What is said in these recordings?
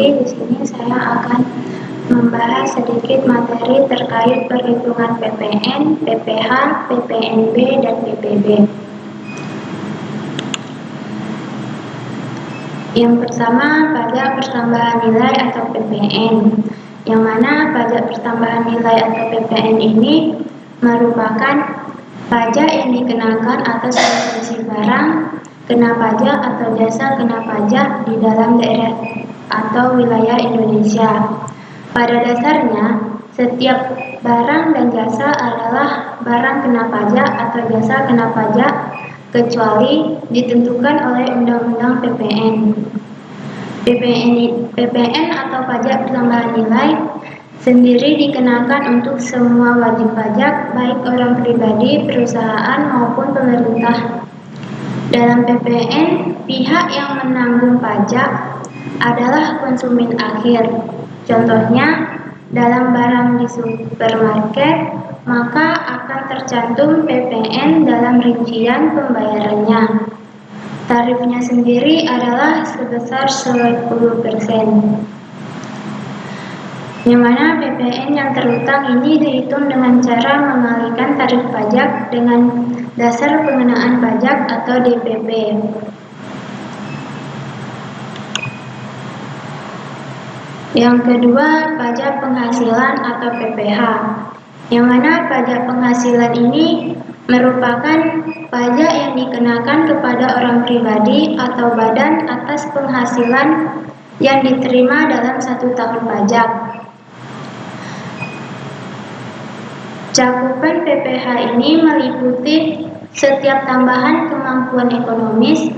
Jadi di sini saya akan membahas sedikit materi terkait perhitungan PPN, PPh, PPNB, dan PPB. Yang pertama, pajak pertambahan nilai atau PPN. Yang mana pajak pertambahan nilai atau PPN ini merupakan pajak yang dikenakan atas konsumsi barang, kena pajak atau jasa kena pajak di dalam daerah atau wilayah Indonesia. Pada dasarnya, setiap barang dan jasa adalah barang kena pajak atau jasa kena pajak kecuali ditentukan oleh Undang-Undang PPN. PPN atau pajak pertambahan nilai sendiri dikenakan untuk semua wajib pajak, baik orang pribadi, perusahaan, maupun pemerintah. Dalam PPN, pihak yang menanggung pajak adalah konsumen akhir. Contohnya, dalam barang di supermarket, maka akan tercantum PPN dalam rincian pembayarannya. Tarifnya sendiri adalah sebesar 10%. Yang mana PPN yang terutang ini dihitung dengan cara mengalihkan tarif pajak dengan dasar pengenaan pajak atau DPP. Yang kedua, pajak penghasilan atau PPh. Yang mana pajak penghasilan ini merupakan pajak yang dikenakan kepada orang pribadi atau badan atas penghasilan yang diterima dalam 1 tahun pajak. Cakupan PPh ini meliputi setiap tambahan kemampuan ekonomis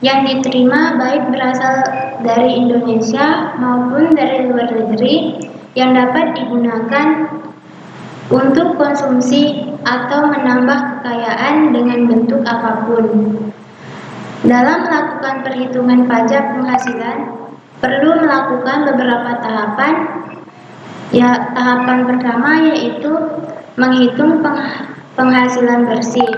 yang diterima baik berasal dari Indonesia maupun dari luar negeri yang dapat digunakan untuk konsumsi atau menambah kekayaan dengan bentuk apapun. Dalam melakukan perhitungan pajak penghasilan, perlu melakukan beberapa tahapan. Tahapan pertama yaitu menghitung penghasilan bersih,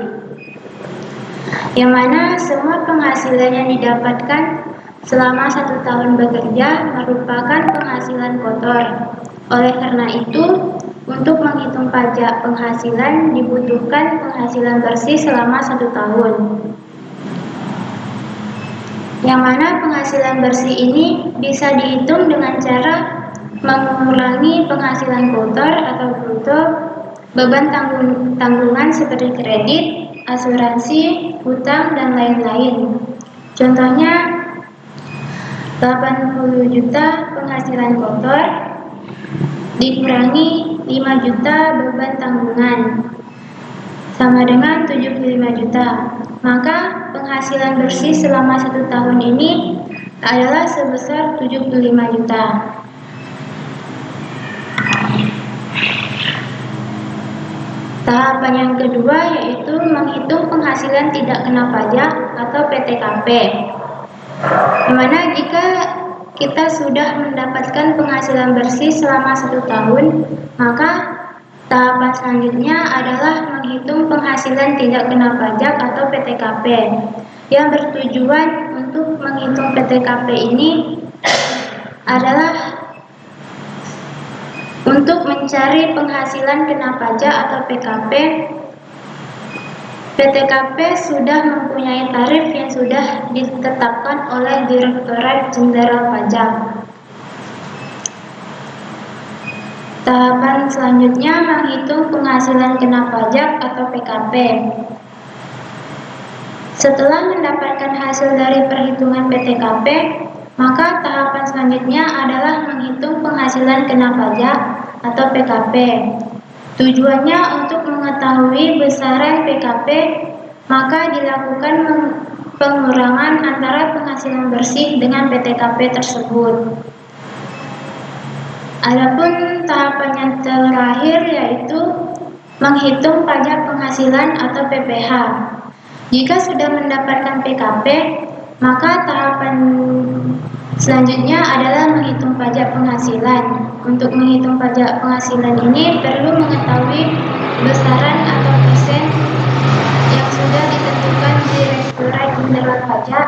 yang mana semua penghasilan yang didapatkan selama 1 tahun bekerja merupakan penghasilan kotor. Oleh karena itu, untuk menghitung pajak penghasilan dibutuhkan penghasilan bersih selama 1 tahun. Yang mana penghasilan bersih ini bisa dihitung dengan cara mengurangi penghasilan kotor atau bruto, beban tanggungan seperti kredit, asuransi, hutang, dan lain-lain. Contohnya, 80 juta penghasilan kotor dikurangi 5 juta beban tanggungan sama dengan 75 juta. Maka penghasilan bersih selama 1 tahun ini adalah sebesar 75 juta. Tahapan yang kedua yaitu menghitung penghasilan tidak kena pajak atau PTKP. Dimana jika kita sudah mendapatkan penghasilan bersih selama 1 tahun, maka tahapan selanjutnya adalah menghitung penghasilan tidak kena pajak atau PTKP. Yang bertujuan untuk menghitung PTKP ini adalah untuk mencari penghasilan kena pajak atau PKP. PTKP sudah mempunyai tarif yang sudah ditetapkan oleh Direktorat Jenderal Pajak. Tahapan selanjutnya menghitung penghasilan kena pajak atau PKP. Setelah mendapatkan hasil dari perhitungan PTKP, maka tahapan selanjutnya adalah menghitung penghasilan kena pajak atau PKP. Tujuannya untuk mengetahui besaran PKP, maka dilakukan pengurangan antara penghasilan bersih dengan PTKP tersebut. Adapun tahapan yang terakhir yaitu menghitung pajak penghasilan atau PPh. Jika sudah mendapatkan PKP, maka tahapan selanjutnya adalah menghitung pajak penghasilan. Untuk menghitung pajak penghasilan ini perlu mengetahui besaran atau persen yang sudah ditentukan Direktorat Jenderal Pajak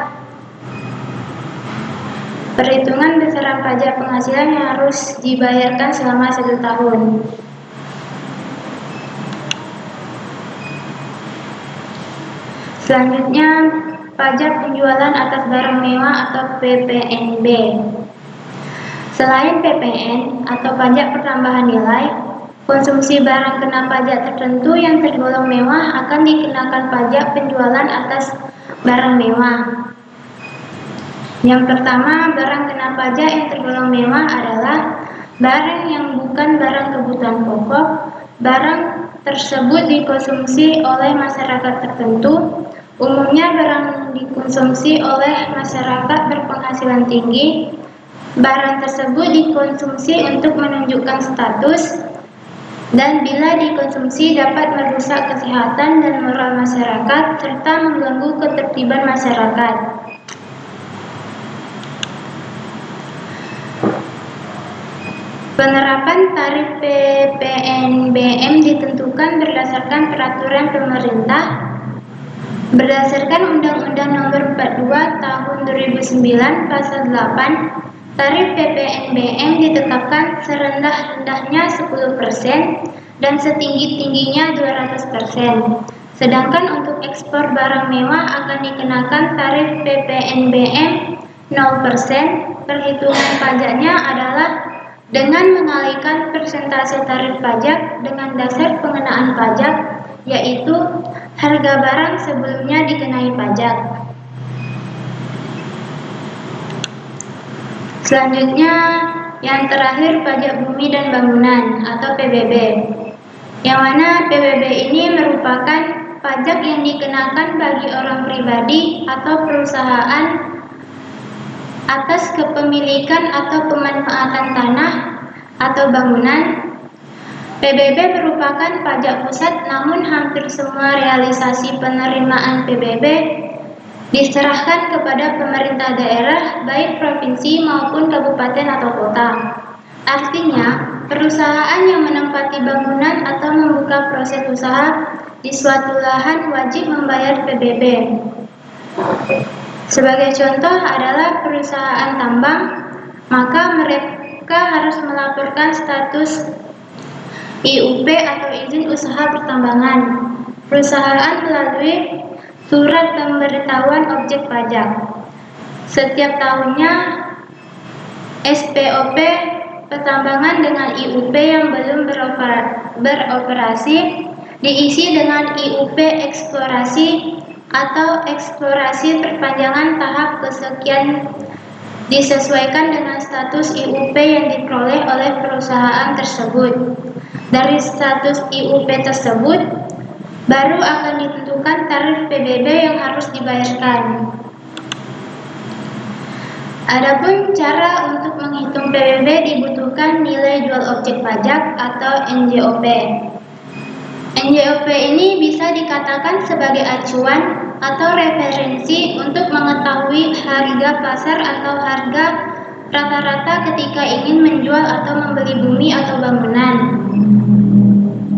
Perhitungan besaran pajak penghasilan yang harus dibayarkan selama 1 tahun. Selanjutnya, pajak penjualan atas barang mewah atau PPNB. Selain PPN atau pajak pertambahan nilai, konsumsi barang kena pajak tertentu yang tergolong mewah akan dikenakan pajak penjualan atas barang mewah. Yang pertama, barang kena pajak yang tergolong mewah adalah barang yang bukan barang kebutuhan pokok. Barang tersebut dikonsumsi oleh masyarakat tertentu. Umumnya barang dikonsumsi oleh masyarakat berpenghasilan tinggi. Barang tersebut dikonsumsi untuk menunjukkan status, dan bila dikonsumsi dapat merusak kesehatan dan moral masyarakat serta mengganggu ketertiban masyarakat. Penerapan tarif PPNBM ditentukan berdasarkan peraturan pemerintah berdasarkan Undang-Undang Nomor 42 Tahun 2009 Pasal 8. Tarif PPNBM ditetapkan serendah-rendahnya 10% dan setinggi-tingginya 200%. Sedangkan untuk ekspor barang mewah akan dikenakan tarif PPNBM 0%. Perhitungan pajaknya adalah dengan mengalihkan persentase tarif pajak dengan dasar pengenaan pajak, yaitu harga barang sebelumnya dikenai pajak. Selanjutnya, yang terakhir pajak bumi dan bangunan atau PBB. Yang mana PBB ini merupakan pajak yang dikenakan bagi orang pribadi atau perusahaan atas kepemilikan atau pemanfaatan tanah atau bangunan. PBB merupakan pajak pusat, namun hampir semua realisasi penerimaan PBB diserahkan kepada pemerintah daerah, baik provinsi maupun kabupaten atau kota. Artinya, perusahaan yang menempati bangunan atau membuka proses usaha di suatu lahan wajib membayar PBB. Sebagai contoh adalah perusahaan tambang, maka mereka harus melaporkan status IUP atau izin usaha pertambangan perusahaan melalui surat pemberitahuan objek pajak. Setiap tahunnya SPOP pertambangan dengan IUP yang belum beroperasi diisi dengan IUP eksplorasi atau eksplorasi perpanjangan tahap kesekian, disesuaikan dengan status IUP yang diperoleh oleh perusahaan tersebut. Dari status IUP tersebut baru akan ditentukan tarif PBB yang harus dibayarkan. Adapun cara untuk menghitung PBB dibutuhkan nilai jual objek pajak atau NJOP. NJOP ini bisa dikatakan sebagai acuan atau referensi untuk mengetahui harga pasar atau harga rata-rata ketika ingin menjual atau membeli bumi atau bangunan.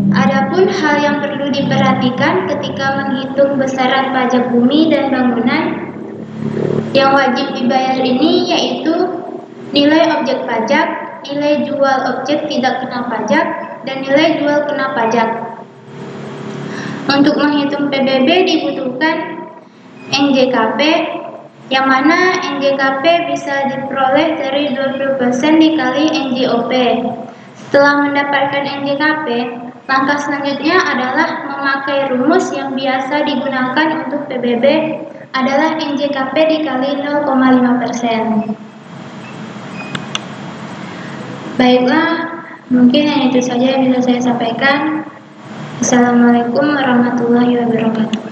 Adapun hal yang perlu diperhatikan ketika menghitung besaran pajak bumi dan bangunan yang wajib dibayar ini yaitu nilai objek pajak, nilai jual objek tidak kena pajak, dan nilai jual kena pajak. Untuk menghitung PBB dibutuhkan NJKP, yang mana NJKP bisa diperoleh dari 20% dikali NJOP. Setelah mendapatkan NJKP, langkah selanjutnya adalah memakai rumus yang biasa digunakan untuk PBB adalah NJKP dikali 0,5%. Baiklah, mungkin yang itu saja yang bisa saya sampaikan. Assalamualaikum warahmatullahi wabarakatuh.